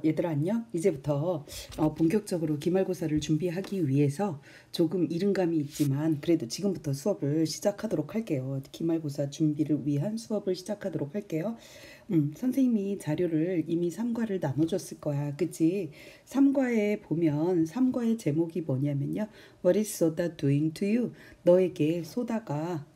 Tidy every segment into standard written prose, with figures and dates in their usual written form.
얘들아 안녕? 이제부터 본격적으로 기말고사를 준비하기 위해서 조금 이른감이 있지만 그래도 지금부터 수업을 시작하도록 할게요. 기말고사 준비를 위한 수업을 시작하도록 할게요. 선생님이 자료를 이미 3과를 나눠줬을 거야. 그치? 3과에 보면 3과의 제목이 뭐냐면요. What is soda doing to you? 너에게 소다가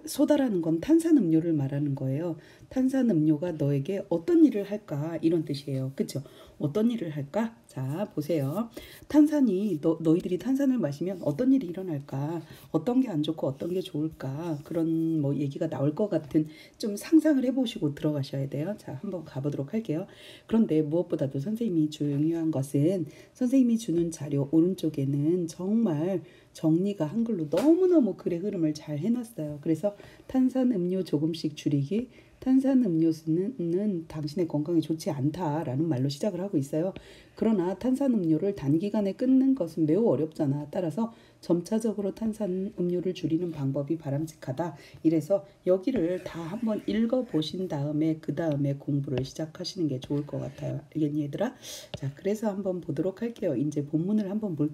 소다라는 건 탄산음료를 말하는 거예요. 탄산음료가 너에게 어떤 일을 할까? 이런 뜻이에요. 그쵸? 어떤 일을 할까? 자, 보세요. 탄산이, 너희들이 탄산을 마시면 어떤 일이 일어날까? 어떤 게 안 좋고 어떤 게 좋을까? 그런 뭐 얘기가 나올 것 같은 좀 상상을 해보시고 들어가셔야 돼요. 자, 한번 가보도록 할게요. 그런데 무엇보다도 선생님이 중요한 것은 선생님이 주는 자료 오른쪽에는 정말 정리가 한글로 너무너무 글의 흐름을 잘 해놨어요. 그래서 탄산음료 조금씩 줄이기, 탄산음료수는 당신의 건강에 좋지 않다라는 말로 시작을 하고 있어요. 그러나 탄산음료를 단기간에 끊는 것은 매우 어렵잖아. 따라서 점차적으로 탄산음료를 줄이는 방법이 바람직하다. 이래서 여기를 다 한번 읽어보신 다음에 그 다음에 공부를 시작하시는 게 좋을 것 같아요. 알겠니 얘들아? 자, 그래서 한번 보도록 할게요. 이제 본문을 한번 볼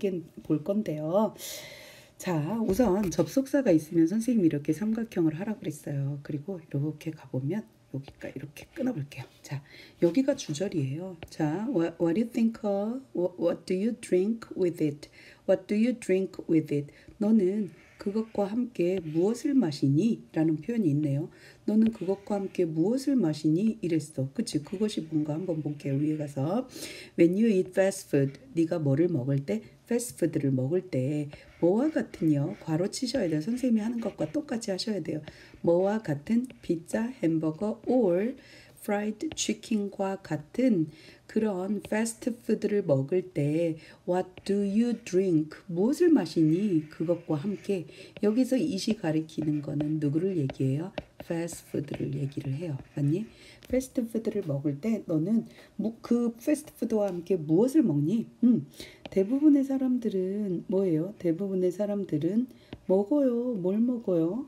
건데요. 자, 우선 접속사가 있으면 선생님이 이렇게 삼각형을 하라 그랬어요. 그리고 이렇게 가보면 여기가 이렇게 끊어볼게요. 자, 여기가 주절이에요. 자, what do you think of? What do you drink with it? What do you drink with it? 너는 그것과 함께 무엇을 마시니? 라는 표현이 있네요. 너는 그것과 함께 무엇을 마시니? 이랬어. 그치? 그것이 뭔가 한번 볼게요. 위에 가서 When you eat fast food, 네가 뭐를 먹을 때? 패스트푸드를 먹을 때 뭐와 같은요? 괄호 치셔야 돼요. 선생님이 하는 것과 똑같이 하셔야 돼요. 뭐와 같은 피자, 햄버거, or fried chicken과 같은 그런 패스트푸드를 먹을 때 what do you drink? 무엇을 마시니? 그것과 함께 여기서 it이 가리키는 거는 누구를 얘기해요? 패스트푸드를 얘기를 해요. 맞니? 패스트푸드를 먹을 때 너는 그 패스트푸드와 함께 무엇을 먹니? 대부분의 사람들은 뭐예요? 대부분의 사람들은 먹어요. 뭘 먹어요?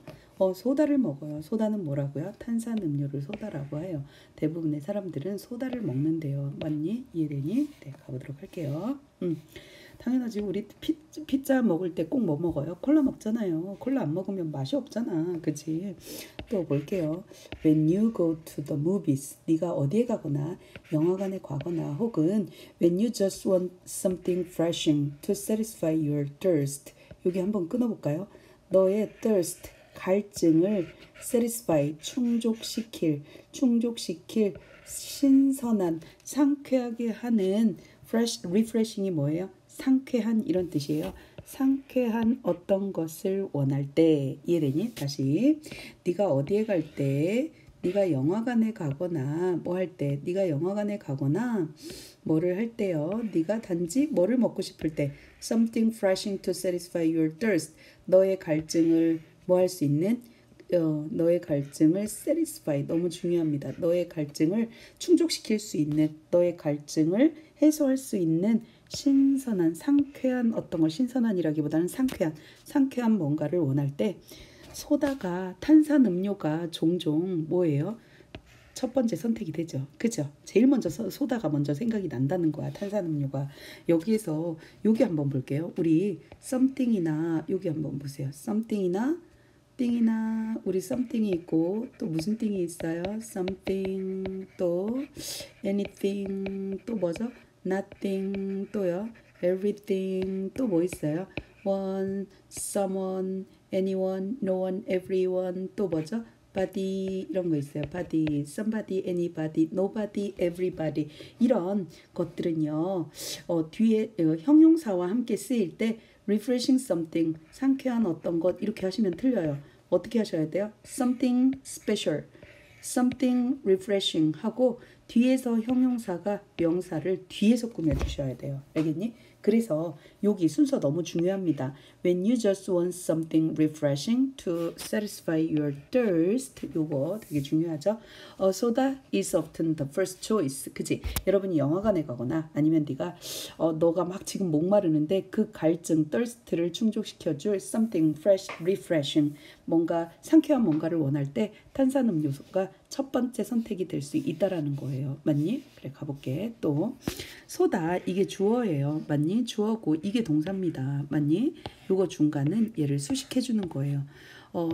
소다를 먹어요. 소다는 뭐라고요? 탄산음료를 소다라고 해요. 대부분의 사람들은 소다를 먹는데요. 맞니? 이해되니? 네, 가보도록 할게요. 당연하지. 우리 피자 먹을 때 꼭 뭐 먹어요? 콜라 먹잖아요. 콜라 안 먹으면 맛이 없잖아. 그치? 또 볼게요. When you go to the movies, 네가 어디에 가거나 영화관에 가거나 혹은 when you just want something refreshing to satisfy your thirst. 여기 한번 끊어볼까요? 너의 thirst, 갈증을 satisfy, 충족시킬 신선한, 상쾌하게 하는 refreshing이 뭐예요? 상쾌한 이런 뜻이에요. 상쾌한 어떤 것을 원할 때 이해되니? 다시 네가 어디에 갈 때 네가 영화관에 가거나 뭐 할 때 네가 영화관에 가거나 뭐를 할 때요. 네가 단지 뭐를 먹고 싶을 때 something refreshing to satisfy your thirst 너의 갈증을 뭐 할 수 있는 너의 갈증을 satisfy 너무 중요합니다. 너의 갈증을 충족시킬 수 있는 너의 갈증을 해소할 수 있는 신선한 상쾌한 어떤 걸 신선한이라기보다는 상쾌한 뭔가를 원할 때 소다가 탄산음료가 종종 뭐예요? 첫 번째 선택이 되죠. 그죠? 제일 먼저 소다가 먼저 생각이 난다는 거야. 탄산음료가. 여기에서 여기 한번 볼게요. 우리 something이나 여기 한번 보세요. something이나 띵이나 우리 something이 있고 또 무슨 띵이 있어요? something 또 anything 또 뭐죠? nothing 또요. everything 또 뭐 있어요? one, someone, anyone, no one, everyone 또 뭐죠? body 이런 거 있어요. body, somebody, anybody, nobody, everybody 이런 것들은요. 뒤에 형용사와 함께 쓰일 때 refreshing something, 상쾌한 어떤 것 이렇게 하시면 틀려요. 어떻게 하셔야 돼요? something special, something refreshing 하고 뒤에서 형용사가 명사를 뒤에서 꾸며주셔야 돼요. 알겠니? 그래서 여기 순서 너무 중요합니다. When you just want something refreshing to satisfy your thirst 요거 되게 중요하죠. soda is often the first choice. 그치? 여러분이 영화관에 가거나 아니면 네가 너가 막 지금 목마르는데 그 갈증 thirst를 충족시켜줄 something fresh, refreshing 뭔가 상쾌한 뭔가를 원할 때 탄산음료가 첫 번째 선택이 될 수 있다라는 거예요. 맞니? 그래 가볼게. 또 소다 이게 주어예요. 맞니? 주어고 이게 동사입니다. 맞니? 요거 중간은 얘를 수식해 주는 거예요.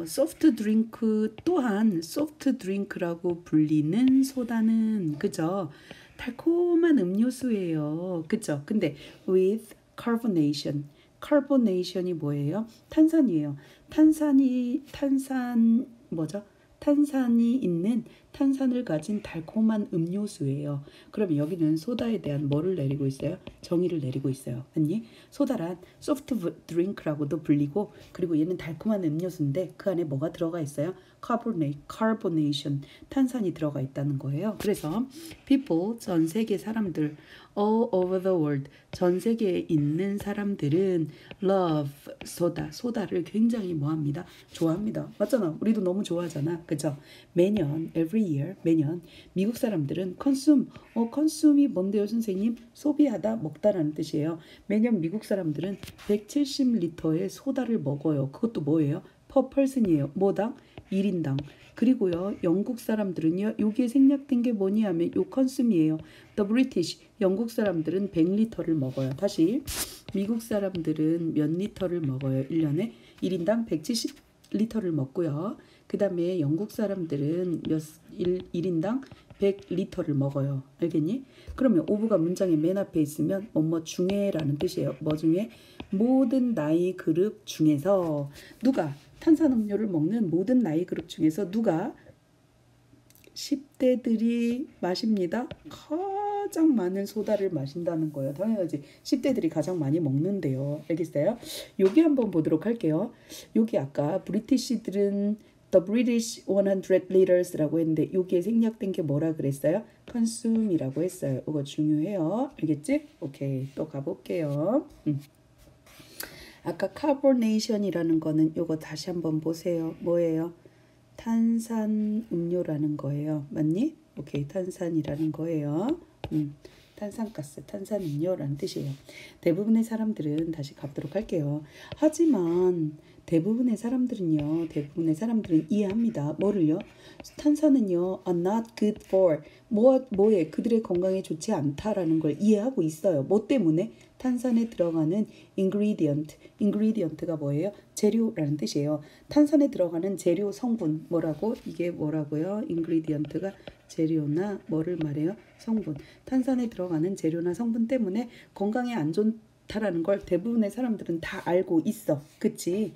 소프트 드링크 또한 소프트 드링크라고 불리는 소다는 그죠? 달콤한 음료수예요. 그죠? 근데 with carbonation. carbonation이 뭐예요? 탄산이에요. 탄산 뭐죠? 탄산이 있는 탄산을 가진 달콤한 음료수예요. 그러면 여기는 소다에 대한 뭐를 내리고 있어요? 정의를 내리고 있어요. 아니, 소다란 소프트 드링크라고도 불리고 그리고 얘는 달콤한 음료수인데 그 안에 뭐가 들어가 있어요? carbonation, 탄산이 들어가 있다는 거예요. 그래서 people, 전 세계 사람들 all over the world, 전 세계에 있는 사람들은 love, 소다를 굉장히 뭐합니다? 좋아합니다. 맞잖아. 우리도 너무 좋아하잖아. 그죠? 매년, every year, 매년 미국 사람들은 consume이 뭔데요, 선생님? 소비하다, 먹다라는 뜻이에요. 매년 미국 사람들은 170리터의 소다를 먹어요. 그것도 뭐예요? per person이에요. 뭐당? 1인당. 그리고요, 영국 사람들은요, 여기에 생략된 게 뭐냐 하면 요 컨숨이에요. The British, 영국 사람들은 100리터를 먹어요. 다시, 미국 사람들은 몇 리터를 먹어요? 1년에 1인당 170리터를 먹고요. 그 다음에 영국 사람들은 1인당 100리터를 먹어요. 알겠니? 그러면 오브가 문장의 맨 앞에 있으면 뭐뭐 중에라는 뜻이에요. 뭐 중에? 모든 나이 그룹 중에서 누가? 탄산음료를 먹는 모든 나이 그룹 중에서 누가 10대들이 마십니다. 가장 많은 소다를 마신다는 거예요. 당연하지. 10대들이 가장 많이 먹는데요. 알겠어요? 여기 한번 보도록 할게요. 여기 아까 브리티시들은 The British 100 liters라고 했는데 여기에 생략된 게 뭐라 그랬어요? consume이라고 했어요. 이거 중요해요. 알겠지? 오케이. 또 가볼게요. 아까 carbonation이라는 거는 요거 다시 한번 보세요. 뭐예요? 탄산 음료라는 거예요. 맞니? 오케이. 탄산이라는 거예요. 탄산가스, 탄산음료라는 뜻이에요. 대부분의 사람들은 다시 가보도록 할게요. 하지만 대부분의 사람들은 이해합니다. 뭐를요? 탄산은요, are not good for 뭐에 그들의 건강에 좋지 않다라는 걸 이해하고 있어요. 뭐 때문에? 탄산에 들어가는 ingredient가 뭐예요? 재료라는 뜻이에요. 탄산에 들어가는 재료 성분 뭐라고? 이게 뭐라고요? ingredient가 재료나 뭐를 말해요? 성분. 탄산에 들어가는 재료나 성분 때문에 건강에 안 좋다라는 걸 대부분의 사람들은 다 알고 있어. 그치?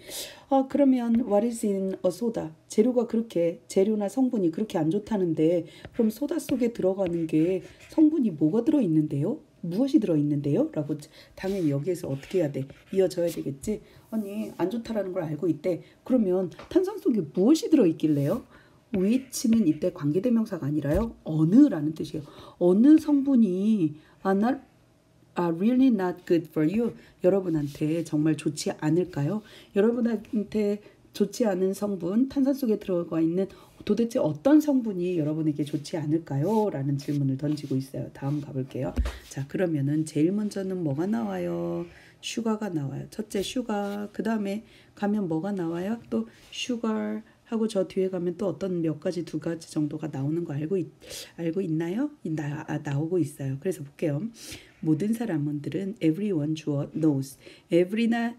그러면 what is in a soda? 재료나 성분이 그렇게 안 좋다는데 그럼 소다 속에 들어가는 게 성분이 뭐가 들어있는데요? 무엇이 들어있는데요? 라고 당연히 여기에서 어떻게 해야 돼? 이어져야 되겠지? 아니 안 좋다라는 걸 알고 있대. 그러면 탄산 속에 무엇이 들어있길래요? which는 이때 관계대명사가 아니라요. 어느라는 뜻이에요. 어느 성분이 are really not good for you. 여러분한테 정말 좋지 않을까요? 여러분한테 좋지 않은 성분, 탄산 속에 들어가 있는 도대체 어떤 성분이 여러분에게 좋지 않을까요? 라는 질문을 던지고 있어요. 다음 가볼게요. 자, 그러면은 제일 먼저는 뭐가 나와요? 슈가가 나와요. 첫째 슈가, 그 다음에 가면 뭐가 나와요? 또 슈가 하고 저 뒤에 가면 또 어떤 몇 가지 두 가지 정도가 나오는 거 알고 있나요? 나오고 있어요. 그래서 볼게요. 모든 사람들은 everyone 주어 knows. every나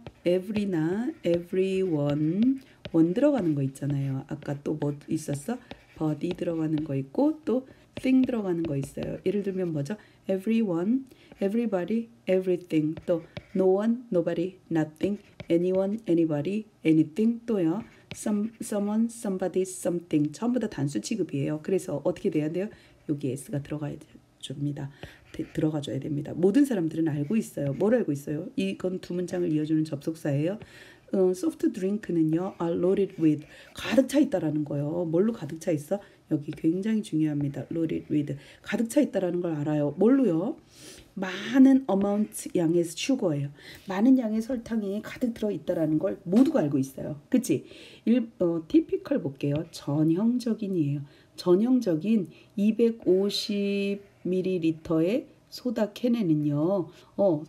everyone 원 들어가는 거 있잖아요. 아까 또 뭐 있었어? body 들어가는 거 있고 또 thing 들어가는 거 있어요. 예를 들면 뭐죠? everyone, everybody, everything. 또 no one, nobody, nothing, anyone, anybody, anything. 또요. someone, somebody, something. 전부 다 단수 취급이에요. 그래서 어떻게 돼야 돼요? 여기 s가 들어가줘야 됩니다. 모든 사람들은 알고 있어요. 뭘 알고 있어요? 이건 두 문장을 이어주는 접속사예요. 소프트 드링크는요, are loaded with 가득 차 있다라는 거예요. 뭘로 가득 차 있어? 여기 굉장히 중요합니다. loaded with 가득 차 있다라는 걸 알아요. 뭘로요? 많은 amount 양의 슈거예요. 많은 양의 설탕이 가득 들어 있다라는 걸 모두가 알고 있어요. 그치? typical 볼게요. 전형적인이에요. 전형적인 250ml의 소다 캔에는요,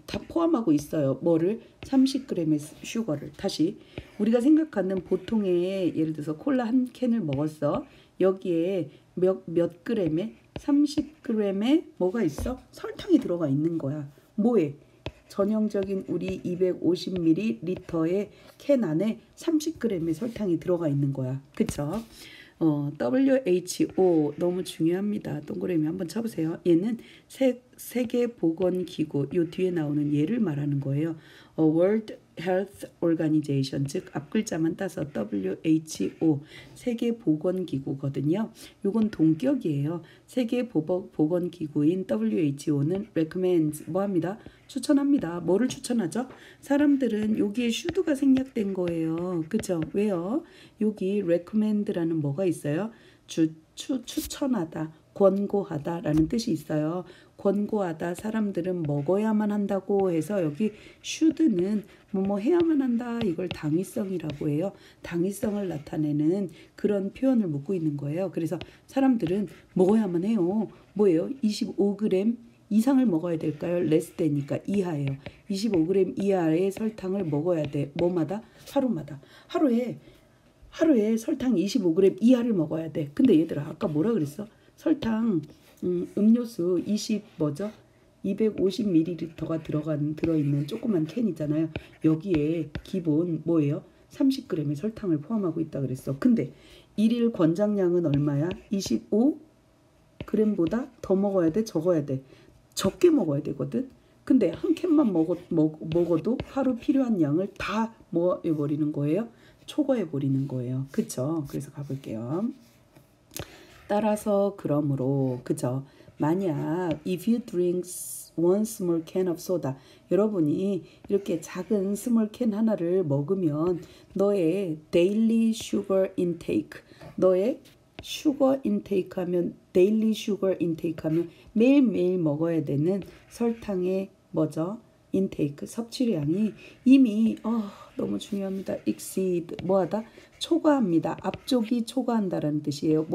다 포함하고 있어요. 뭐를? 30g의 슈거를. 다시, 우리가 생각하는 보통의, 예를 들어서 콜라 한 캔을 먹었어. 여기에 몇 그램에 30g에 뭐가 있어? 설탕이 들어가 있는 거야. 뭐에? 전형적인 우리 250ml의 캔 안에 30g의 설탕이 들어가 있는 거야. 그쵸? WHO 너무 중요합니다. 동그라미 한번 쳐보세요. 얘는 세계보건기구 요 뒤에 나오는 얘를 말하는 거예요. World Health Organization 즉 앞글자만 따서 WHO 세계보건기구거든요. 요건 동격이에요. 세계보건기구인 WHO는 recommends 뭐합니다? 추천합니다. 뭐를 추천하죠? 사람들은 여기에 should가 생략된 거예요. 그죠? 왜요? 여기 recommend라는 뭐가 있어요? 추천하다, 권고하다 라는 뜻이 있어요. 권고하다, 사람들은 먹어야만 한다고 해서 여기 should는 뭐 해야만 한다, 이걸 당위성이라고 해요. 당위성을 나타내는 그런 표현을 묻고 있는 거예요. 그래서 사람들은 먹어야만 해요. 뭐예요? 25g 이상을 먹어야 될까요? less than이니까 이하예요. 25g 이하의 설탕을 먹어야 돼. 뭐마다? 하루마다. 하루에 설탕 25g 이하를 먹어야 돼. 근데 얘들아 아까 뭐라 그랬어? 설탕 음료수 250ml가 들어있는 조그만 캔이잖아요. 여기에 기본 뭐예요? 30g의 설탕을 포함하고 있다 그랬어. 근데 일일 권장량은 얼마야? 25g보다 더 먹어야 돼? 적어야 돼? 적게 먹어야 되거든. 근데 한 캔만 먹어도 하루 필요한 양을 다 뭐 해버리는 거예요? 초과해버리는 거예요. 그쵸? 그래서 가볼게요. 따라서 그러므로 그죠? 만약 if you drink one small can of soda 여러분이 이렇게 작은 스몰 캔 하나를 먹으면 너의 daily sugar intake 너의 슈거 인테이크 하면 데일리 슈거 인테이크 하면 매일매일 먹어야 되는 설탕의 뭐죠? 인테이크 섭취량이 이미 너무 중요합니다. exceed 뭐하다? 초과합니다. 앞쪽이 초과한다라는 뜻이에요.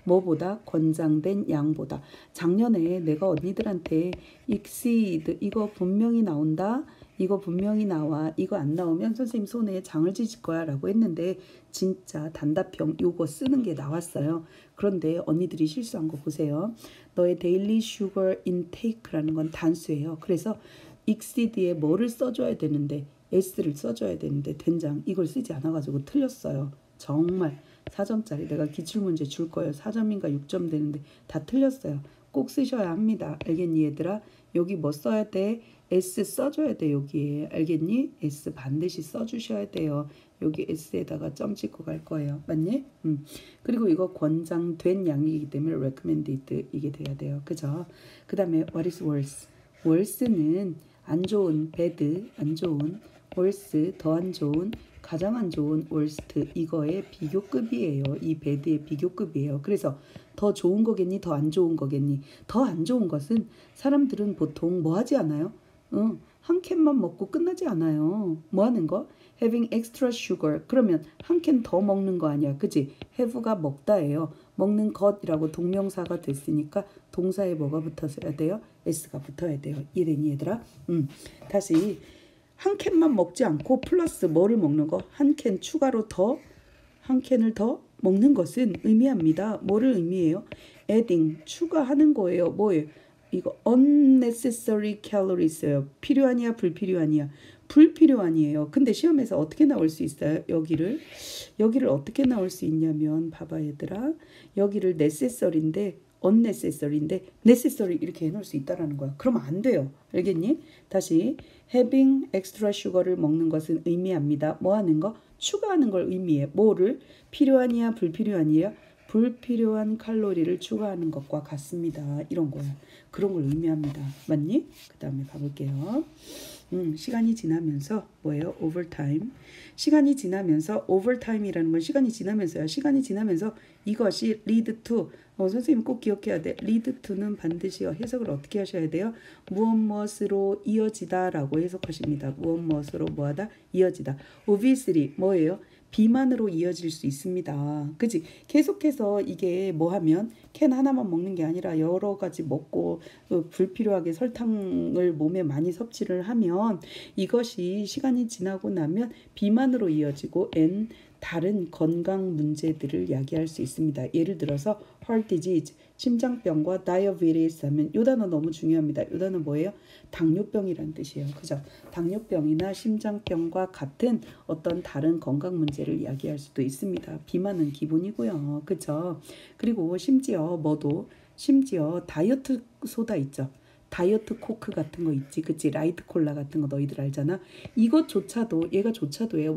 뭐보다 권장된 양보다. 작년에 내가 언니들한테 exceed 이거 분명히 나온다. 이거 분명히 나와. 이거 안 나오면 선생님 손에 장을 찢을 거야 라고 했는데 진짜 단답형 요거 쓰는 게 나왔어요. 그런데 언니들이 실수한 거 보세요. 너의 daily sugar intake라는 건 단수예요. 그래서 exceed에 뭐를 써줘야 되는데 s를 써줘야 되는데 된장 이걸 쓰지 않아가지고 틀렸어요. 정말 4점짜리 내가 기출문제 줄 거예요. 4점인가 6점 되는데 다 틀렸어요. 꼭 쓰셔야 합니다. 알겠니 얘들아? 여기 뭐 써야 돼? S 써줘야 돼. 여기에 알겠니? S 반드시 써주셔야 돼요. 여기 S에다가 점 찍고 갈 거예요. 맞니? 그리고 이거 권장된 양이기 때문에 recommended 이게 돼야 돼요. 그죠? 그 다음에 what is worse? worse는 안 좋은, bad, 안 좋은, worse, 더 안 좋은, 가장 안 좋은 worst 이거의 비교급이에요. 이 bad의 비교급이에요. 그래서 더 좋은 거겠니? 더 안 좋은 거겠니? 더 안 좋은 것은 사람들은 보통 뭐 하지 않아요? 한 캔만 먹고 끝나지 않아요. 뭐 하는 거? having extra sugar. 그러면 한 캔 더 먹는 거 아니야. 그치? have가 먹다예요. 먹는 것이라고 동명사가 됐으니까 동사에 뭐가 붙어야 돼요? s가 붙어야 돼요. 이해되니 얘들아? 다시 한 캔만 먹지 않고 플러스 뭐를 먹는 거? 한 캔 추가로 한 캔을 더 먹는 것은 의미합니다. 뭐를 의미해요? adding 추가하는 거예요. 뭐예요? 이거 unnecessary calories예요. 필요하냐 불필요하냐? 불필요하니에요. 근데 시험에서 어떻게 나올 수 있어요? 여기를 어떻게 나올 수 있냐면 봐봐 얘들아. 여기를 necessary인데 unnecessary인데 necessary 이렇게 해놓을 수 있다라는 거야. 그러면 안 돼요. 알겠니? 다시 having extra sugar를 먹는 것은 의미합니다. 뭐 하는 거? 추가하는 걸 의미해. 뭐를? 필요하냐 불필요하니에요? 불필요한 칼로리를 추가하는 것과 같습니다. 이런 거야. 그런 걸 의미합니다. 맞니? 그 다음에 가볼게요. 시간이 지나면서 뭐예요? overtime. 시간이 지나면서 overtime이라는 건 시간이 지나면서요. 시간이 지나면서 이것이 lead to 선생님 꼭 기억해야 돼. lead to는 반드시 해석을 어떻게 하셔야 돼요? 무엇으로 이어지다 라고 해석하십니다. 무엇으로 뭐하다? 이어지다. obviously 뭐예요? 비만으로 이어질 수 있습니다. 그지? 계속해서 이게 뭐 하면 캔 하나만 먹는 게 아니라 여러 가지 먹고 불필요하게 설탕을 몸에 많이 섭취를 하면 이것이 시간이 지나고 나면 비만으로 이어지고 다른 건강 문제들을 야기할 수 있습니다. 예를 들어서 heart disease, 심장병과 diabetes 하면 이 단어 너무 중요합니다. 이 단어 뭐예요? 당뇨병이라는 뜻이에요. 그죠? 당뇨병이나 심장병과 같은 어떤 다른 건강 문제를 야기할 수도 있습니다. 비만은 기본이고요. 그죠? 그리고 심지어 다이어트 소다 있죠. 다이어트 코크 같은 거 있지, 그치? 라이트 콜라 같은 거 너희들 알잖아. 이것조차도 얘가조차도예요.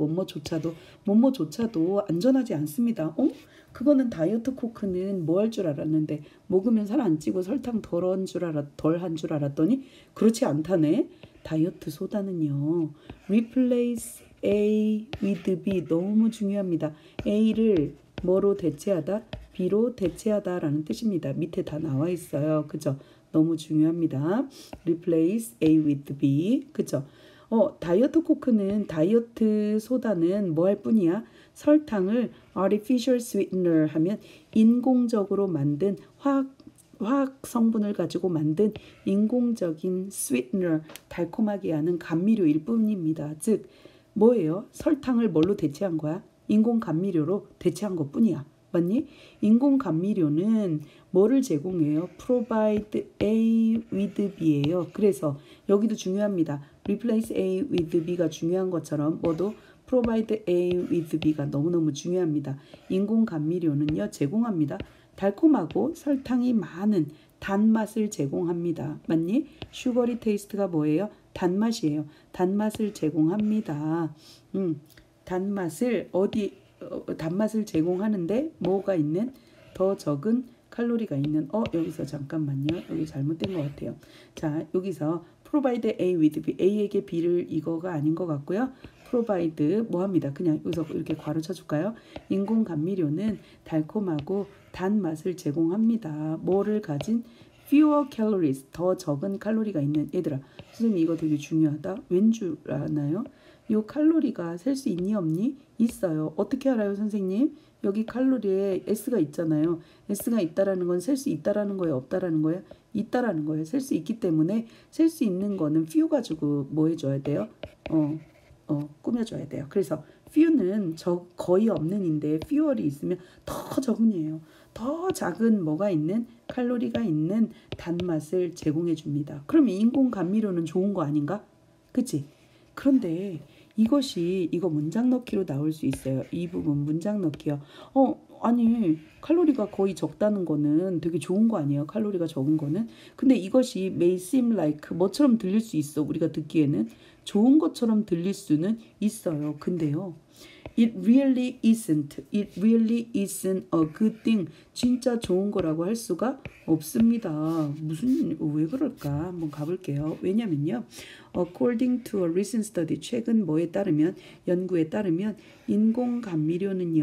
뭐뭐조차도 안전하지 않습니다. 그거는 다이어트 코크는 뭐 할 줄 알았는데 먹으면 살 안 찌고 설탕 덜한 줄 알았더니 그렇지 않다네. 다이어트 소다는요. replace A with B 너무 중요합니다. A를 뭐로 대체하다? B로 대체하다라는 뜻입니다. 밑에 다 나와 있어요. 그죠? 너무 중요합니다. replace A with B. 그죠? 다이어트 소다는 뭐 할 뿐이야? 설탕을 artificial sweetener 하면 인공적으로 만든 화학 성분을 가지고 만든 인공적인 sweetener, 달콤하게 하는 감미료일 뿐입니다. 즉 뭐예요? 설탕을 뭘로 대체한 거야? 인공 감미료로 대체한 것 뿐이야. 맞니? 인공 감미료는 뭐를 제공해요? provide A with B예요. 그래서 여기도 중요합니다. replace A with B가 중요한 것처럼 뭐도 provide A with B가 너무너무 중요합니다. 인공 감미료는요 제공합니다. 달콤하고 설탕이 많은 단맛을 제공합니다. 맞니? 슈거리 테이스트가 뭐예요? 단맛이에요. 단맛을 제공합니다. 단맛을 제공하는데 뭐가 있는? 더 적은 칼로리가 있는. 여기서 잠깐만요. 여기 잘못된 것 같아요. 자, 여기서 provide A with B. A에게 B를 이거가 아닌 것 같고요. provide 뭐 합니다. 그냥 여기서 이렇게 괄호 쳐줄까요? 인공 감미료는 달콤하고 단맛을 제공합니다. 뭐를 가진? fewer calories, 더 적은 칼로리가 있는. 얘들아, 선생님 이거 되게 중요하다. 왠 줄 아나요? 요 칼로리가 셀 수 있니 없니? 있어요. 어떻게 알아요, 선생님? 여기 칼로리에 S가 있잖아요. S가 있다라는 건 셀 수 있다라는 거예요, 없다라는 거예요? 있다라는 거예요. 셀 수 있기 때문에 셀 수 있는 거는 few 가지고 뭐 해줘야 돼요? 꾸며줘야 돼요. 그래서 few는 거의 없는인데 fewer이 있으면 더 적은이에요. 더 작은 뭐가 있는 칼로리가 있는 단맛을 제공해 줍니다. 그러면 인공 감미료는 좋은 거 아닌가? 그치? 그런데 이거 문장 넣기로 나올 수 있어요. 이 부분 문장 넣기요. 아니 칼로리가 거의 적다는 거는 되게 좋은 거 아니에요? 칼로리가 적은 거는. 근데 이것이 may seem like 뭐처럼 들릴 수 있어. 우리가 듣기에는 좋은 것처럼 들릴 수는 있어요. 근데요. It really isn't. It really isn't a good thing. 진짜 좋은 거라고 할 수가 없습니다. 왜 그럴까? 한번 가볼게요. 왜냐면요. According to a recent study, 최근 연구에 따르면 인공 감미료는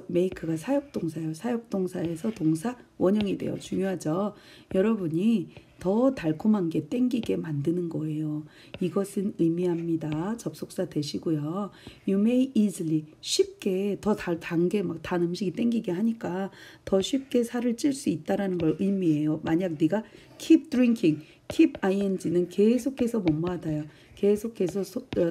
make가 사역동사예요. 사역동사에서 동사 원형이 돼요. 중요하죠. 여러분이 더 달콤한 게 땡기게 만드는 거예요. 이것은 의미합니다. 접속사 되시고요. You may easily 쉽게 더 단 음식이 땡기게 하니까 더 쉽게 살을 찔 수 있다라는 걸 의미해요. 만약 네가 keep drinking, keep ing는 계속해서 뭐뭐하다요. 계속해서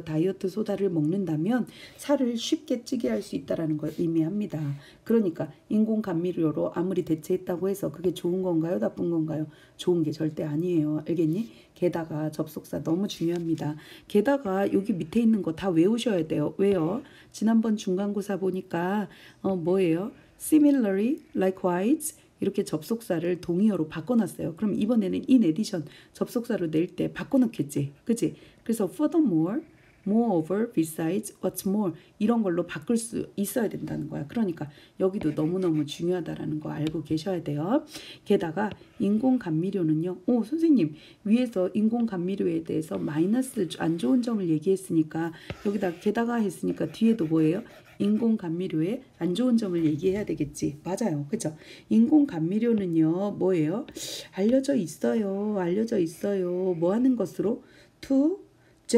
다이어트 소다를 먹는다면 살을 쉽게 찌게 할 수 있다는 걸 의미합니다. 그러니까 인공 감미료로 아무리 대체했다고 해서 그게 좋은 건가요? 나쁜 건가요? 좋은 게 절대 아니에요. 알겠니? 게다가 접속사 너무 중요합니다. 게다가 여기 밑에 있는 거 다 외우셔야 돼요. 왜요? 지난번 중간고사 보니까 뭐예요? Similarly, likewise 이렇게 접속사를 동의어로 바꿔놨어요. 그럼 이번에는 in addition 접속사로 낼 때 바꿔놓겠지. 그치? 그래서 furthermore, moreover, besides, what's more 이런 걸로 바꿀 수 있어야 된다는 거야. 그러니까 여기도 너무너무 중요하다라는 거 알고 계셔야 돼요. 게다가 인공 감미료는요. 선생님 위에서 인공 감미료에 대해서 마이너스 안 좋은 점을 얘기했으니까 여기다 게다가 했으니까 뒤에도 뭐예요? 인공 감미료의 안 좋은 점을 얘기해야 되겠지. 맞아요. 그죠? 인공 감미료는요. 뭐예요? 알려져 있어요. 뭐 하는 것으로? to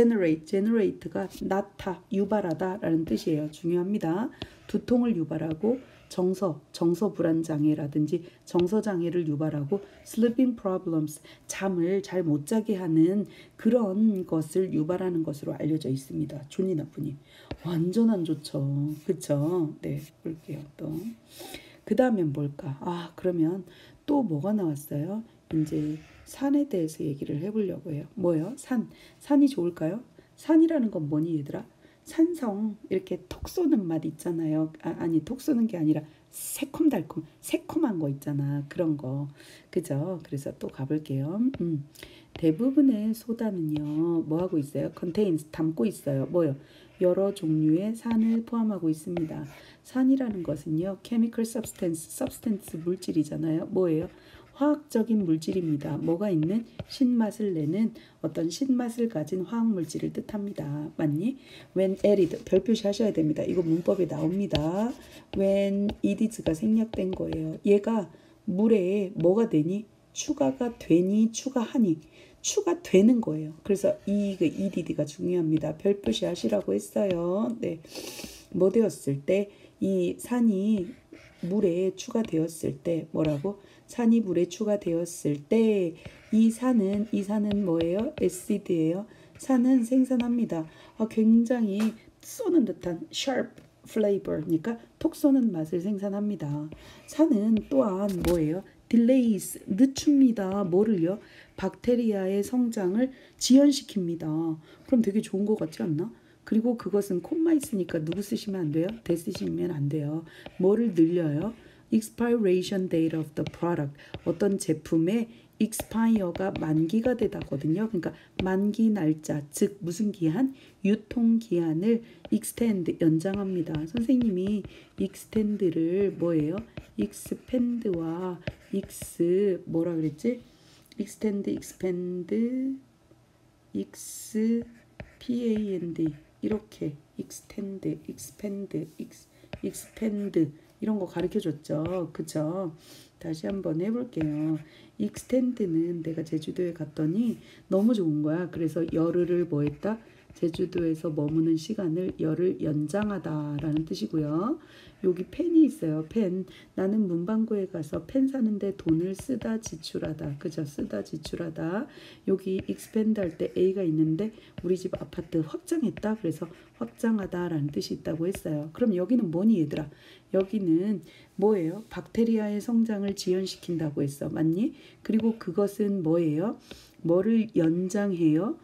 generate가 낳다, 유발하다 라는 뜻이에요. 중요합니다. 두통을 유발하고 정서 불안장애라든지 정서장애를 유발하고 sleeping problems, 잠을 잘 못 자게 하는 그런 것을 유발하는 것으로 알려져 있습니다. 좋니 나쁘니? 완전 안 좋죠. 그쵸? 네, 볼게요. 또 그 다음엔 뭘까? 그러면 또 뭐가 나왔어요? 이제 산에 대해서 얘기를 해보려고 해요. 뭐요? 산이 좋을까요? 산이라는 건 뭐니 얘들아? 산성, 이렇게 톡 쏘는 맛 있잖아요. 아니 톡 쏘는 게 아니라 새콤달콤 새콤한 거 있잖아. 그런 거. 그죠? 그래서 또 가볼게요. 대부분의 소다는요 뭐 하고 있어요? contains, 담고 있어요. 뭐요? 여러 종류의 산을 포함하고 있습니다. 산이라는 것은요 chemical substance 물질이잖아요. 뭐예요? 화학적인 물질입니다. 뭐가 있는 신맛을 내는 어떤 신맛을 가진 화학 물질을 뜻합니다. 맞니? When added, 별 표시하셔야 됩니다. 이거 문법에 나옵니다. When it is가 생략된 거예요. 얘가 물에 뭐가 되니? 추가가 되니 추가하니 추가되는 거예요. 그래서 ed가 중요합니다. 별 표시하시라고 했어요. 네, 뭐 되었을 때 이 산이 물에 추가되었을 때 뭐라고? 산이 물에 추가되었을 때 이 산은 뭐예요? 에시드예요. 산은 생산합니다. 굉장히 쏘는 듯한 sharp flavor니까 톡 쏘는 맛을 생산합니다. 산은 또한 뭐예요? delays, 늦춥니다. 뭐를요? 박테리아의 성장을 지연시킵니다. 그럼 되게 좋은 것 같지 않나? 그리고 그것은 콤마 있으니까 누구 쓰시면 안 돼요? 대 쓰시면 안 돼요. 뭐를 늘려요? expiration date of the product. 어떤 제품의 expire가 만기가 되다거든요. 그러니까 만기 날짜, 즉 무슨 기한? 유통 기한을 extend, 연장합니다. 선생님이 extend를 뭐예요? expand와 뭐라 그랬지? expand, expand 이렇게 expand 이런 거 가르쳐줬죠. 그쵸? 다시 한번 해볼게요. extend는 내가 제주도에 갔더니 너무 좋은 거야. 그래서 열흘을 뭐 했다? 제주도에서 머무는 시간을 열흘 연장하다라는 뜻이고요. 여기 펜이 있어요. 펜. 나는 문방구에 가서 펜 사는데 돈을 쓰다 지출하다. 그죠? 쓰다 지출하다. 여기 expand 할 때 A가 있는데 우리 집 아파트 확장했다. 그래서 확장하다라는 뜻이 있다고 했어요. 그럼 여기는 뭐니 얘들아? 여기는 뭐예요? 박테리아의 성장을 지연시킨다고 했어. 맞니? 그리고 그것은 뭐예요? 뭐를 연장해요?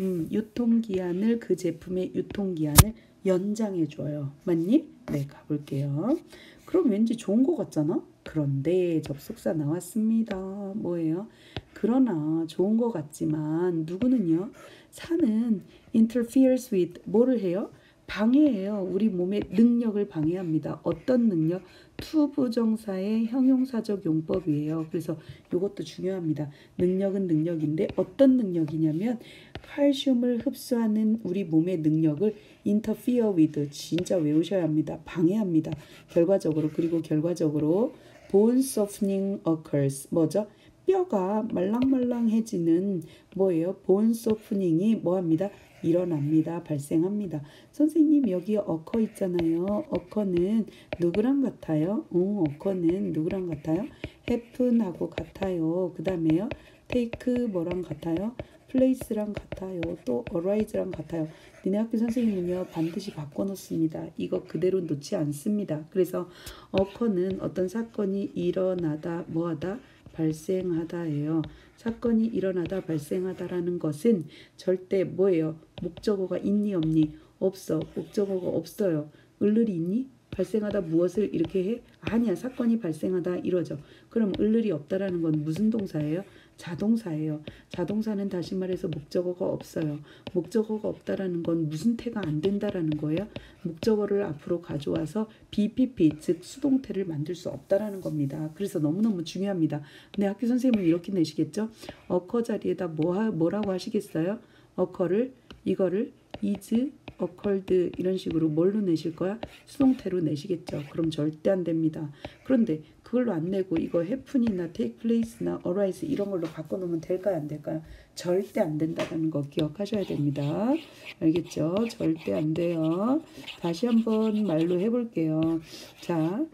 유통기한을, 그 제품의 유통기한을 연장해줘요. 맞니? 네, 가볼게요. 그럼 왠지 좋은 것 같잖아? 그런데 접속사 나왔습니다. 뭐예요? 그러나 좋은 것 같지만 누구는요? 산은 interferes with, 뭐를 해요? 방해해요. 우리 몸의 능력을 방해합니다. 어떤 능력? 투부정사의 형용사적 용법이에요. 그래서 이것도 중요합니다. 능력은 능력인데 어떤 능력이냐면 칼슘을 흡수하는 우리 몸의 능력을 interfere with, 진짜 외우셔야 합니다. 방해합니다. 그리고 결과적으로 bone softening occurs. 뭐죠? 뼈가 말랑말랑해지는 뭐예요? bone softening이 뭐합니다? 일어납니다. 발생합니다. 선생님 여기 어커 있잖아요. 어커는 누구랑 같아요? 어커는 누구랑 같아요? happen하고 같아요. 그 다음에요. take 뭐랑 같아요? place랑 같아요. 또 arise랑 같아요. 니네 학교 선생님은요 반드시 바꿔놓습니다. 이거 그대로 놓지 않습니다. 그래서 occur는 어떤 사건이 일어나다 뭐하다? 발생하다예요. 사건이 일어나다 발생하다라는 것은 절대 뭐예요? 목적어가 있니 없니? 없어. 목적어가 없어요. 을을이 있니? 발생하다 무엇을 이렇게 해? 아니야. 사건이 발생하다 이러죠. 그럼 을을이 없다라는 건 무슨 동사예요? 자동사예요. 자동사는 다시 말해서 목적어가 없어요. 목적어가 없다라는 건 무슨 태가 안 된다라는 거예요. 목적어를 앞으로 가져와서 BPP 즉 수동태를 만들 수 없다라는 겁니다. 그래서 너무너무 중요합니다. 근데 학교 선생님은 이렇게 내시겠죠? 어커 자리에다 뭐라고 하시겠어요? 어커를 이거를 is occurred 이런 식으로 뭘로 내실 거야? 수동태로 내시겠죠. 그럼 절대 안 됩니다. 그런데 그걸로 안 내고 이거 happen이나 take place나 arise 이런 걸로 바꿔놓으면 될까요? 안 될까요? 절대 안 된다는 거 기억하셔야 됩니다. 알겠죠? 절대 안 돼요. 다시 한번 말로 해볼게요. 자,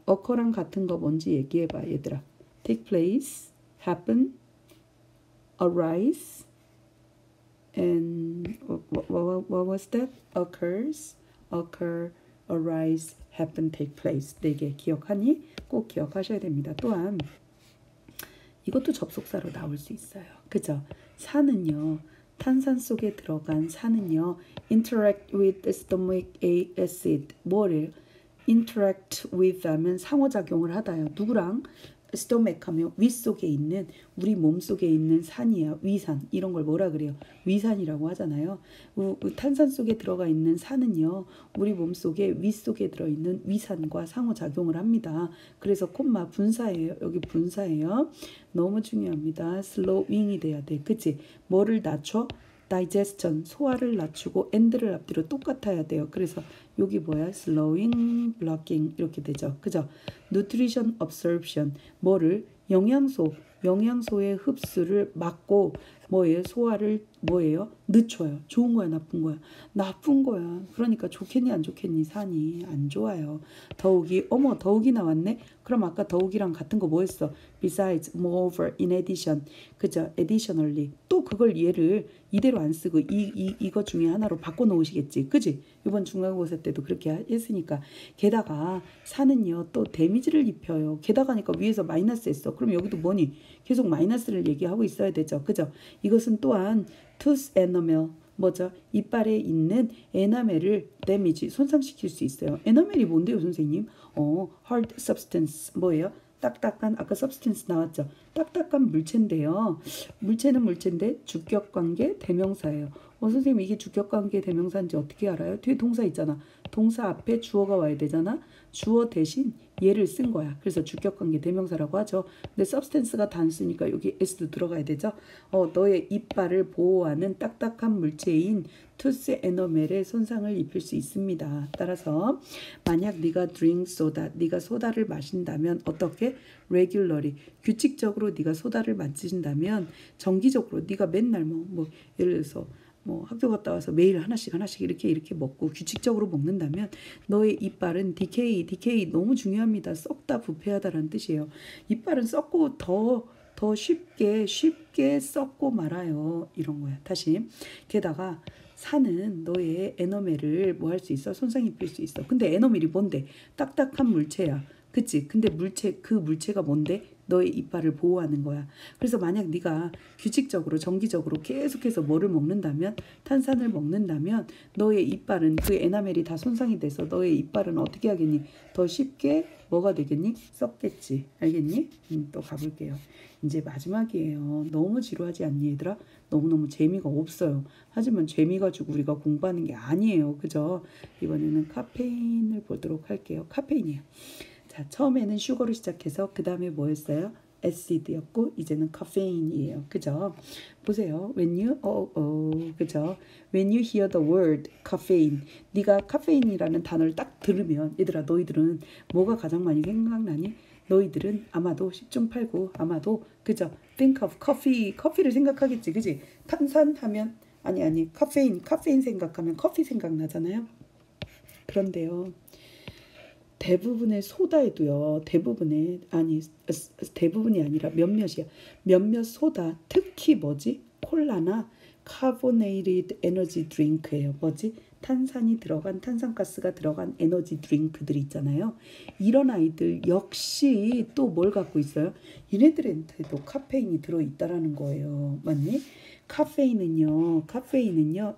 occur랑 같은 거 뭔지 얘기해봐, 얘들아. take place, happen, arise, and what was that? occurs, occur, arise, happen, take place. 4개 기억하니? 꼭 기억하셔야 됩니다. 또한 이것도 접속사로 나올 수 있어요. 그죠? 산은요. 탄산 속에 들어간 산은요. interact with stomach acid. 뭐를? interact with 하면 상호작용을 하다요. 누구랑? stomach 하면 위 속에 있는 우리 몸 속에 있는 산이야. 위산. 이런 걸 뭐라 그래요? 위산이라고 하잖아요. 탄산 속에 들어가 있는 산은요. 우리 몸 속에 위 속에 들어있는 위산과 상호작용을 합니다. 그래서 콤마 분사예요. 여기 분사예요. 너무 중요합니다. slowing이 돼야 돼. 그치? 뭐를 낮춰? digestion, 소화를 낮추고 and를 앞뒤로 똑같아야 돼요. 그래서 여기 뭐야? slowing, blocking 이렇게 되죠. 그죠? nutrition absorption, 뭐를? 영양소의 흡수를 막고 뭐예요? 소화를 뭐예요? 늦춰요. 좋은 거야, 나쁜 거야? 나쁜 거야. 그러니까 좋겠니 안 좋겠니? 산이 안 좋아요. 더욱이 어머 더욱이 나왔네? 그럼 아까 더욱이랑 같은 거 뭐 했어? besides, moreover, in addition. 그죠? additionally. 또 그걸 얘를 이대로 안 쓰고 이거 중에 하나로 바꿔 놓으시겠지. 그지? 이번 중간고사 때도 그렇게 했으니까. 게다가 산은요 또 데미지를 입혀요. 게다가니까 위에서 마이너스 했어. 그럼 여기도 뭐니? 계속 마이너스를 얘기하고 있어야 되죠. 그죠? 이것은 또한 tooth enamel, 뭐죠? 이빨에 있는 에나멜을 데미지, 손상시킬 수 있어요. 에나멜이 뭔데요, 선생님? hard substance, 뭐예요? 딱딱한, 아까 substance 나왔죠? 딱딱한 물체인데요. 물체는 물체인데 주격관계 대명사예요. 선생님 이게 주격관계 대명사인지 어떻게 알아요? 뒤에 동사 있잖아. 동사 앞에 주어가 와야 되잖아. 주어 대신 얘를 쓴 거야. 그래서 주격관계 대명사라고 하죠. 근데 substance가 단수니까 여기 s도 들어가야 되죠. 너의 이빨을 보호하는 딱딱한 물체인 tooth enamel에 손상을 입힐 수 있습니다. 따라서 만약 네가 drink soda, 네가 소다를 마신다면 어떻게? regularly, 규칙적으로 네가 소다를 마신다면 정기적으로 네가 맨날 뭐 예를 들어서 뭐 학교 갔다 와서 매일 하나씩 이렇게 먹고 규칙적으로 먹는다면 너의 이빨은 decay 너무 중요합니다. 썩다 부패하다라는 뜻이에요. 이빨은 썩고 더 쉽게 썩고 말아요. 이런 거야. 다시. 게다가 산은 너의 에너멜을 뭐 할 수 있어? 손상 입힐 수 있어. 근데 에너멜이 뭔데? 딱딱한 물체야. 그치? 근데 그 물체가 뭔데? 너의 이빨을 보호하는 거야. 그래서 만약 네가 규칙적으로 정기적으로 계속해서 뭐를 먹는다면, 탄산을 먹는다면 너의 이빨은 그 에나멜이 다 손상이 돼서 너의 이빨은 어떻게 하겠니? 더 쉽게 뭐가 되겠니? 썩겠지. 알겠니? 또 가볼게요. 이제 마지막이에요. 너무 지루하지 않니 얘들아? 너무너무 재미가 없어요. 하지만 재미 가지고 우리가 공부하는 게 아니에요. 그죠? 이번에는 카페인을 보도록 할게요. 카페인이에요. 자, 처음에는 슈거로 시작해서 그 다음에 뭐였어요? 애시드였고 이제는 카페인이에요. 그죠? 보세요. 그죠? When you hear the word caffeine, 네가 카페인이라는 단어를 딱 들으면 얘들아 너희들은 뭐가 가장 많이 생각나니? 너희들은 아마도 10중 8구 아마도 그죠? Think of coffee, 커피를 생각하겠지. 그지? 탄산하면 아니 카페인 생각하면 커피 생각나잖아요. 그런데요. 대부분의 소다에도요. 대부분이 아니라 몇몇 소다, 특히 뭐지? 콜라나 carbonated energy drink예요. 뭐지? 탄산이 들어간 탄산가스가 들어간 에너지 드링크들 있잖아요. 이런 아이들 역시 또 뭘 갖고 있어요? 얘네들한테도 카페인이 들어있다라는 거예요. 맞니? 카페인은요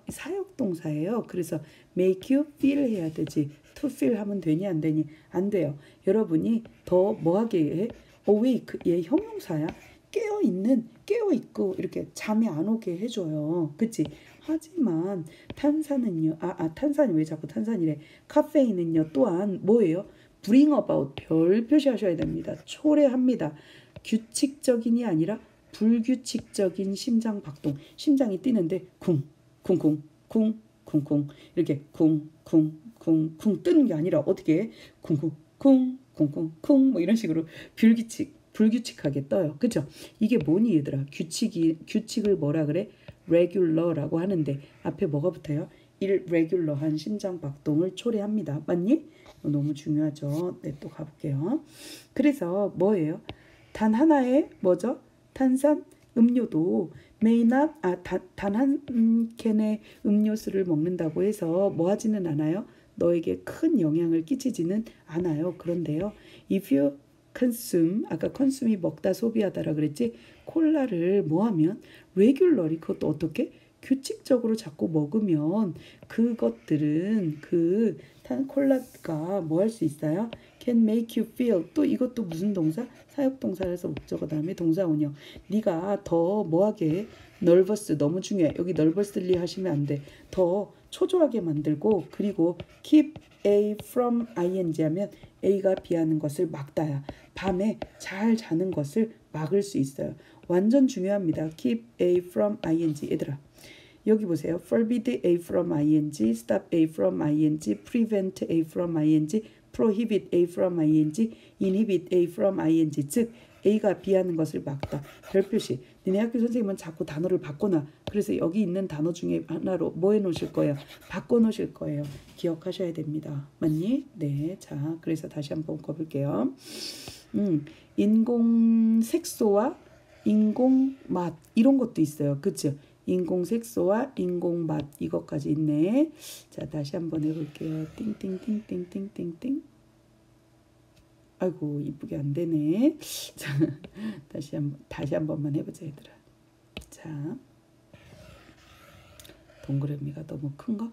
사역동사예요. 그래서 make you feel 해야 되지. to feel 하면 되니 안 되니? 안 돼요. 여러분이 더 뭐하게 해? awake, 얘 형용사야. 깨어있고 이렇게 잠이 안 오게 해줘요. 그치? 하지만 탄산은요. 탄산이 왜 자꾸 탄산이래? 카페인은요 또한 뭐예요? bring about, 별 표시하셔야 됩니다. 초래합니다. 규칙적인이 아니라 불규칙적인 심장 박동. 심장이 뛰는데 쿵쿵쿵 쿵쿵쿵 이렇게 쿵쿵쿵쿵 뜨는 게 아니라 어떻게 쿵쿵쿵쿵 쿵쿵쿵 뭐 이런 식으로 불규칙하게 떠요. 그죠? 이게 뭐니 얘들아? 규칙을 뭐라 그래? regular라고 하는데 앞에 뭐가 붙어요? irregular한 심장 박동을 초래합니다. 맞니? 너무 중요하죠. 네, 또 가볼게요. 그래서 뭐예요? 단 하나의 뭐죠? 탄산 음료도 may not 단 한 캔의 음료수를 먹는다고 해서 뭐 하지는 않아요? 너에게 큰 영향을 끼치지는 않아요. 그런데요. if you consume 아까 consume이 먹다 소비하다라 그랬지? 콜라를 뭐 하면 regularly 그것도 어떻게? 규칙적으로 자꾸 먹으면 그것들은 그 콜라가 뭐 할 수 있어요? can make you feel 또 이것도 무슨 동사? 사역동사라서 목적어 다음에 동사 원형 네가 더 뭐하게 nervous 너무 중요해. 여기 nervously 하시면 안 돼. 더 초조하게 만들고 그리고 keep A from ing 하면 A가 B하는 것을 막다야. 밤에 잘 자는 것을 막을 수 있어요. 완전 중요합니다. keep A from ing 얘들아. 여기 보세요. forbid A from ing, stop A from ing, prevent A from ing, prohibit A from ing, inhibit A from ing. 즉 A가 B하는 것을 막다. 별표시. 니네 학교 선생님은 자꾸 단어를 바꿔놔. 그래서 여기 있는 단어 중에 하나로 뭐 해놓으실 거예요? 바꿔놓으실 거예요. 기억하셔야 됩니다. 맞니? 네. 자, 그래서 다시 한번 읽어볼게요. 인공 색소와 인공 맛 이런 것도 있어요. 그쵸? 인공 색소와 인공 맛 이것까지 있네. 자, 다시 한번 해볼게요. 띵띵띵띵띵띵띵. 아이고 이쁘게 안 되네. 자, 다시 한 번만 해보자 얘들아. 자, 동그라미가 너무 큰 거?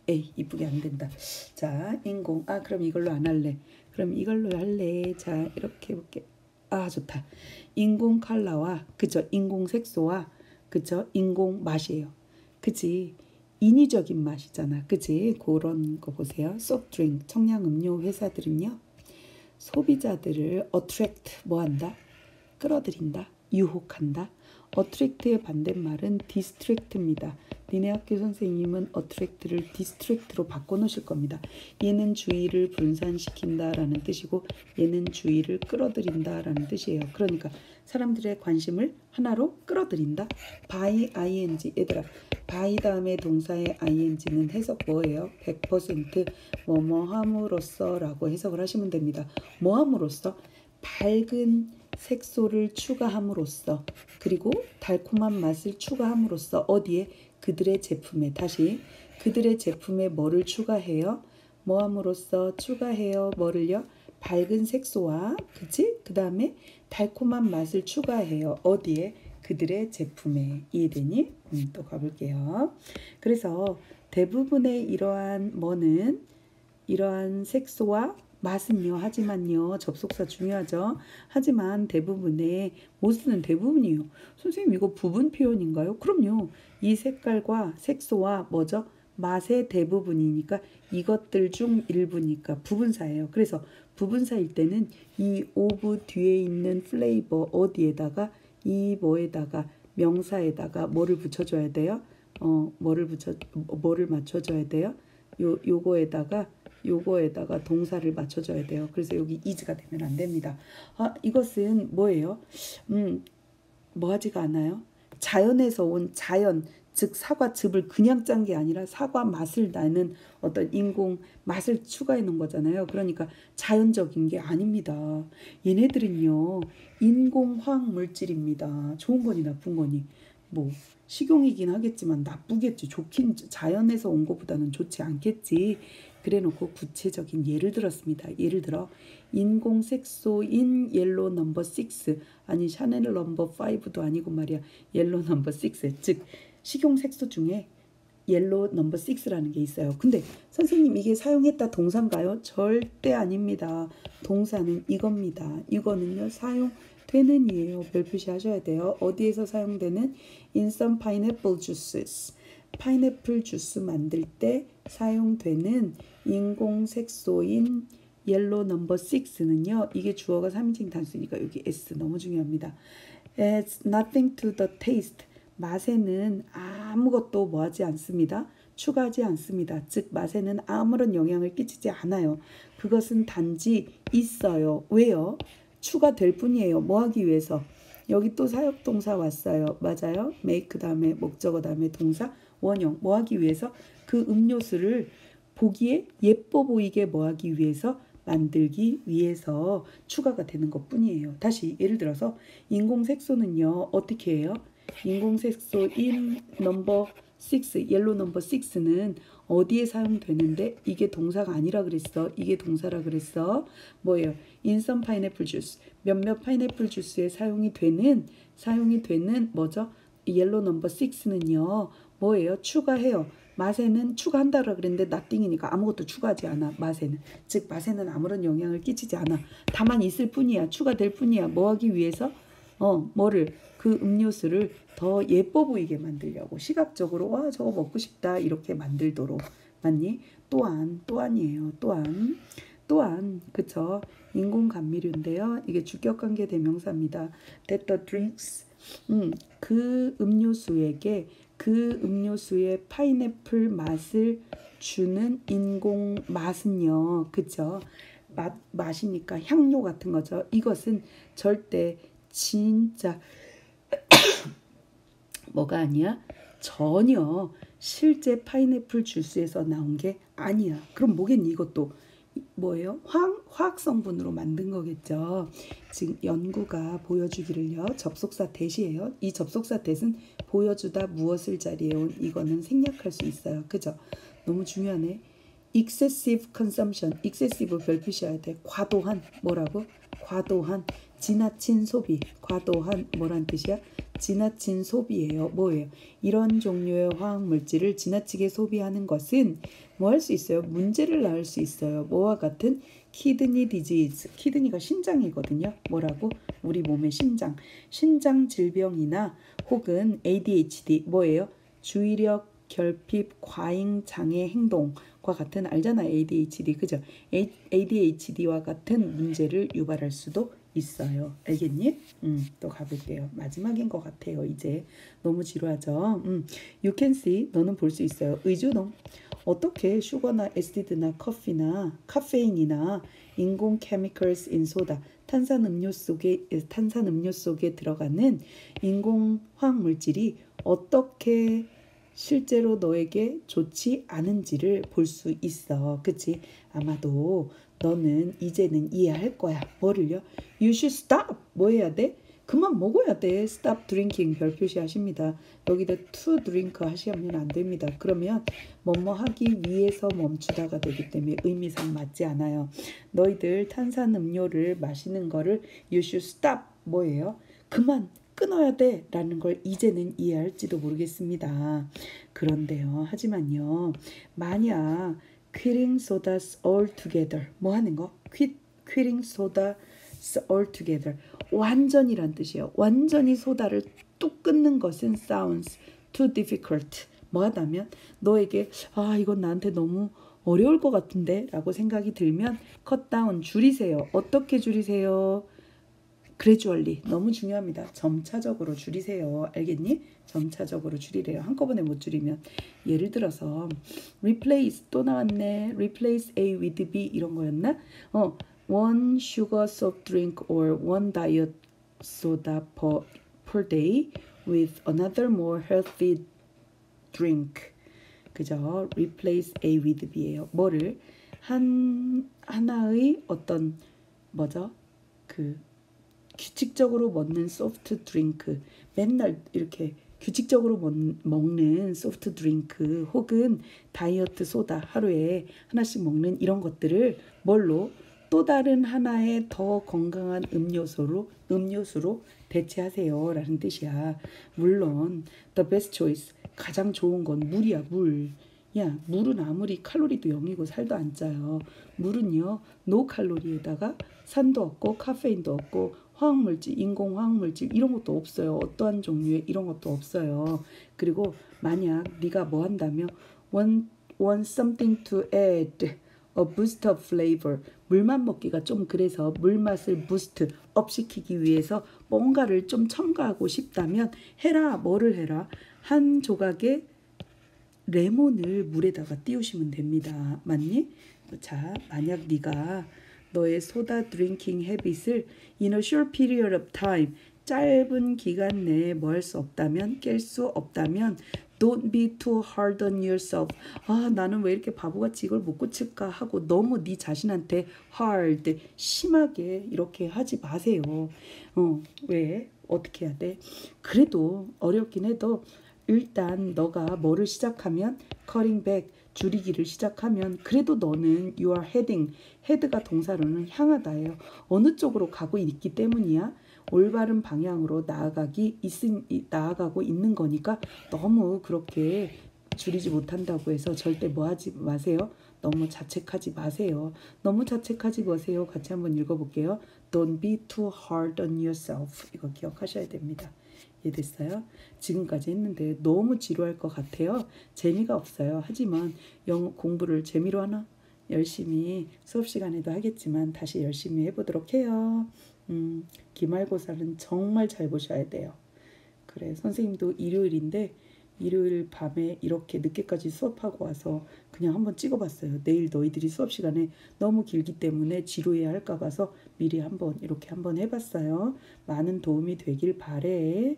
에이 이쁘게 안 된다. 자, 인공 그럼 이걸로 안 할래. 그럼 이걸로 할래. 자, 이렇게 해볼게. 좋다. 인공 컬러와 그쵸? 인공 색소와 그쵸? 인공 맛이에요. 그치? 인위적인 맛이잖아. 그치? 그런 거 보세요. 소프트드링크 청량음료 회사들은요. 소비자들을 attract 뭐한다? 끌어들인다. 유혹한다. attract의 반대말은 distract입니다. 니네 학교 선생님은 attract를 distract로 바꿔놓으실 겁니다. 얘는 주의를 분산시킨다라는 뜻이고 얘는 주의를 끌어들인다라는 뜻이에요. 그러니까 사람들의 관심을 하나로 끌어들인다. by ing 얘들아 by 다음에 동사의 ing는 해석 뭐예요? 100% 뭐뭐함으로써 라고 해석을 하시면 됩니다. 뭐함으로써? 밝은 색소를 추가함으로써 그리고 달콤한 맛을 추가함으로써 어디에? 그들의 제품에 다시 그들의 제품에 뭐를 추가해요? 뭐함으로써 추가해요? 뭐를요? 밝은 색소와 그치? 그 다음에 달콤한 맛을 추가해요. 어디에? 그들의 제품에. 이해되니? 또 가볼게요. 그래서 대부분의 이러한 뭐는 이러한 색소와 맛은요. 하지만요. 접속사 중요하죠. 하지만 대부분의 모스는 대부분이에요. 선생님 이거 부분 표현인가요? 그럼요. 이 색깔과 색소와 뭐죠? 맛의 대부분이니까 이것들 중 일부니까 부분사예요. 그래서 부분사일 때는 이 오브 뒤에 있는 플레이버 어디에다가 이 뭐에다가 명사에다가 뭐를 붙여줘야 돼요? 뭐를 맞춰줘야 돼요? 요거에다가 동사를 맞춰줘야 돼요. 그래서 여기 is가 되면 안 됩니다. 이것은 뭐예요? 뭐 하지가 않아요? 자연에서 온 자연, 즉 사과즙을 그냥 짠 게 아니라 사과 맛을 나는 어떤 인공 맛을 추가해 놓은 거잖아요. 그러니까 자연적인 게 아닙니다. 얘네들은요 인공화학 물질입니다. 좋은 거니 나쁜 거니 뭐 식용이긴 하겠지만 나쁘겠지. 좋긴 자연에서 온 것보다는 좋지 않겠지. 그래놓고 구체적인 예를 들었습니다. 예를 들어 인공 색소인 옐로 넘버 6 아니 샤넬 넘버 5도 아니고 말이야. 옐로 넘버 6 즉 식용 색소 중에 옐로 넘버 6라는 게 있어요. 근데 선생님 이게 사용했다 동사인가요? 절대 아닙니다. 동사는 이겁니다. 이거는요 사용되는 이에요. 별표시 하셔야 돼요. 어디에서 사용되는? In some pineapple juices. 파인애플 주스 만들 때 사용되는 인공 색소인 옐로 넘버 6는요. 이게 주어가 3인칭 단수니까 여기 S 너무 중요합니다. Adds nothing to the taste. 맛에는 아무것도 뭐하지 않습니다. 추가하지 않습니다. 즉 맛에는 아무런 영향을 끼치지 않아요. 그것은 단지 있어요. 왜요? 추가될 뿐이에요. 뭐 하기 위해서? 여기 또 사역동사 왔어요. 맞아요. make 다음에 목적어 다음에 동사 원형. 뭐 하기 위해서? 그 음료수를 보기에 예뻐 보이게 뭐 하기 위해서? 만들기 위해서 추가가 되는 것 뿐이에요. 다시 예를 들어서 인공색소는요. 어떻게 해요? 인공색소인 넘버 6, 옐로 넘버 6는 어디에 사용되는데 이게 동사가 아니라 그랬어. 이게 동사라 그랬어. 뭐예요? In some pineapple juice. 몇몇 파인애플 주스에 사용이 되는 뭐죠? 옐로 넘버 6는요. 뭐예요? 추가해요. 맛에는 추가한다라 그랬는데 nothing이니까 아무것도 추가하지 않아. 맛에는. 즉 맛에는 아무런 영향을 끼치지 않아. 다만 있을 뿐이야. 추가될 뿐이야. 뭐 하기 위해서? 뭐를? 그 음료수를 더 예뻐 보이게 만들려고. 시각적으로 와 저거 먹고 싶다 이렇게 만들도록. 맞니? 또한이에요. 또한 그쵸? 인공감미료인데요. 이게 주격관계 대명사입니다. That the drinks 그 음료수의 파인애플 맛을 주는 인공 맛은요. 그쵸? 맛이니까 향료 같은 거죠. 이것은 절대 진짜 뭐가 아니야? 전혀 실제 파인애플 주스에서 나온 게 아니야. 그럼 뭐겠니 이것도? 뭐예요? 화학 성분으로 만든 거겠죠. 지금 연구가 보여주기를요. 접속사 대시예요. 이 접속사 대는 보여주다 무엇을 자리해온 이거는 생략할 수 있어요. 그죠? 너무 중요하네. excessive consumption. excessive 별 표시해야 돼. 과도한 뭐라고? 과도한 지나친 소비. 과도한 뭐란 뜻이야? 지나친 소비예요. 뭐예요? 이런 종류의 화학물질을 지나치게 소비하는 것은 뭐 할 수 있어요? 문제를 낳을 수 있어요. 뭐와 같은? 키드니 디지즈. 키드니가 신장이거든요. 뭐라고? 우리 몸의 신장 질병이나 혹은 ADHD 뭐예요? 주의력 결핍 과잉 장애 행동과 같은 알잖아. ADHD 그죠? ADHD와 같은 문제를 유발할 수도 있어요. 알겠니? 또 가볼게요. 마지막인 것 같아요. 이제 너무 지루하죠. You can see 너는 볼 수 있어요. 의주동 어떻게 슈거나 에시드나 커피나 카페인이나 인공 chemicals in soda 탄산음료 속에 들어가는 인공 화학물질이 어떻게 실제로 너에게 좋지 않은지를 볼 수 있어. 그치? 아마도 너는 이제는 이해할 거야. 뭐를요? You should stop. 뭐 해야 돼? 그만 먹어야 돼. Stop drinking 별 표시하십니다. 여기다 to drink 하시면 안 됩니다. 그러면 뭐뭐 하기 위해서 멈추다가 되기 때문에 의미상 맞지 않아요. 너희들 탄산음료를 마시는 거를 You should stop. 뭐예요? 그만 끊어야 돼 라는 걸 이제는 이해할지도 모르겠습니다. 그런데요. 하지만요. 만약 quitting sodas altogether 뭐 하는 거? quitting sodas altogether 완전이란 뜻이에요. 완전히 소다를 뚝 끊는 것은 sounds too difficult 뭐 하다면 너에게 이건 나한테 너무 어려울 것 같은데 라고 생각이 들면 cut down 줄이세요. 어떻게 줄이세요? gradually 너무 중요합니다. 점차적으로 줄이세요. 알겠니? 점차적으로 줄이래요. 한꺼번에 못 줄이면 예를 들어서 replace 또 나왔네. replace A with B 이런 거였나? one sugar soft drink or one diet soda per day with another more healthy drink. 그죠? replace A with B예요. 뭐를 하나의 어떤 뭐죠? 규칙적으로 먹는 소프트 드링크 맨날 이렇게 규칙적으로 먹는 소프트 드링크 혹은 다이어트 소다 하루에 하나씩 먹는 이런 것들을 뭘로 또 다른 하나의 더 건강한 음료수로 대체하세요 라는 뜻이야. 물론 the best choice 가장 좋은 건 물이야. 물은 아무리 칼로리도 0이고 살도 안 쪄요. 물은요 노 칼로리에다가 산도 없고 카페인도 없고 화학물질, 인공 화학물질 이런 것도 없어요. 어떠한 종류의 이런 것도 없어요. 그리고 만약 네가 뭐 한다면 want something to add a boost of flavor 물만 먹기가 좀 그래서 물맛을 부스트 업 시키기 위해서 뭔가를 좀 첨가하고 싶다면 해라. 뭐를 해라? 한 조각의 레몬을 물에다가 띄우시면 됩니다. 맞니? 자, 만약 네가 너의 소다 드링킹 헤빗을 in a short period of time, 짧은 기간 내에 뭐 할 수 없다면, 깰 수 없다면 don't be too hard on yourself. 아, 나는 왜 이렇게 바보같이 이걸 못 고칠까 하고 너무 네 자신한테 hard, 심하게 이렇게 하지 마세요. 왜? 어떻게 해야 돼? 그래도 어렵긴 해도 일단 너가 뭐를 시작하면 cutting back, 줄이기를 시작하면 그래도 너는 you are heading, head가 동사로는 향하다예요. 어느 쪽으로 가고 있기 때문이야. 올바른 방향으로 나아가고 있는 거니까 너무 그렇게 줄이지 못한다고 해서 절대 뭐 하지 마세요. 너무 자책하지 마세요. 너무 자책하지 마세요. 같이 한번 읽어볼게요. Don't be too hard on yourself. 이거 기억하셔야 됩니다. 이해됐어요? 지금까지 했는데 너무 지루할 것 같아요. 재미가 없어요. 하지만 영어 공부를 재미로 하나? 열심히 수업 시간에도 하겠지만 다시 열심히 해보도록 해요. 기말고사는 정말 잘 보셔야 돼요. 그래, 선생님도 일요일인데 일요일 밤에 이렇게 늦게까지 수업하고 와서 그냥 한번 찍어봤어요. 내일 너희들이 수업 시간에 너무 길기 때문에 지루해야 할까 봐서 미리 한번 이렇게 한번 해봤어요. 많은 도움이 되길 바래.